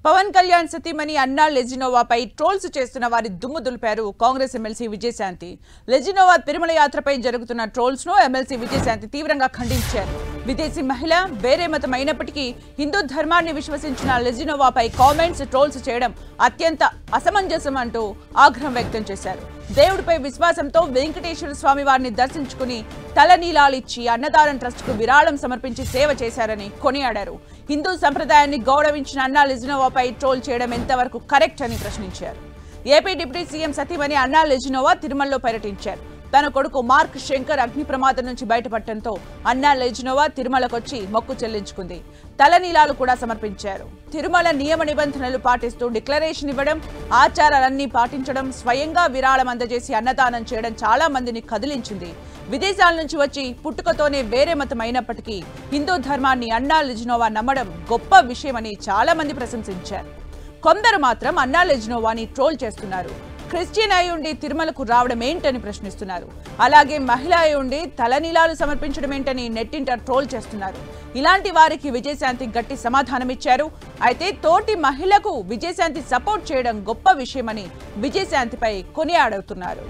పవన్ కళ్యాణ్ సతీమణి అన్నా లెజినోవాపై ట్రోల్స్ చేస్తున్న వారి దుమ్ము దులిపారు కాంగ్రెస్ ఎమ్మెల్సీ విజయశాంతి. లెజినోవా తిరుమల యాత్రపై జరుగుతున్న ట్రోల్స్ ను ఎమ్మెల్సీ విజయశాంతి తీవ్రంగా ఖండించారు. విదేశీ మహిళ వేరే మతం అయినప్పటికీ హిందూ ధర్మాన్ని విశ్వసించిన లెజినోవాపై కామెంట్స్ ట్రోల్స్ చేయడం అత్యంత అసమంజసం అంటూ ఆగ్రహం వ్యక్తం చేశారు. దేవుడిపై విశ్వాసంతో వెంకటేశ్వర స్వామి వారిని దర్శించుకుని తలనీలాలిచ్చి అన్నదానం ట్రస్ట్ కు విరాళం సమర్పించి సేవ చేశారని కొనియాడారు. హిందూ సంప్రదాయాన్ని గౌరవించిన అన్నా లెజినోవాపై ట్రోల్ చేయడం ఎంతవరకు కరెక్ట్ అని ప్రశ్నించారు. ఏపీ డిప్యూటీ సీఎం సతీమణి అన్నా లెజినోవా తిరుమలలో పర్యటించారు. తన కొడుకు మార్క్ శంకర్ అగ్ని ప్రమాదం నుంచి బయటపడటంతో అన్నా లెజినోవా తిరుమలకొచ్చి మొక్కు చెల్లించుకుంది. తలనీలాలు కూడా సమర్పించారు. తిరుమల నియమ నిబంధనలు పాటిస్తూ డిక్లరేషన్ ఇవ్వడం, ఆచారాలన్నీ పాటించడం, స్వయంగా విరాళం అందజేసి అన్నదానం చేయడం చాలా మందిని కదిలించింది. విదేశాల నుంచి వచ్చి పుట్టుకతోనే వేరే మతం అయినప్పటికీ హిందూ ధర్మాన్ని అన్నా లెజినోవా నమ్మడం గొప్ప విషయమని చాలా మంది ప్రశంసించారు. కొందరు మాత్రం అన్నా లెజినోవాని ట్రోల్ చేస్తున్నారు. క్రిస్టియన్ అయి ఉండి తిరుమలకు రావడం ఏంటని ప్రశ్నిస్తున్నారు. అలాగే మహిళ అయి ఉండి తలనీలాలు సమర్పించడం ఏంటని నెట్టింట ట్రోల్ చేస్తున్నారు. ఇలాంటి వారికి విజయశాంతి గట్టి సమాధానమిచ్చారు. అయితే తోటి మహిళకు విజయశాంతి సపోర్ట్ చేయడం గొప్ప విషయమని విజయశాంతిపై కొనియాడుతున్నారు.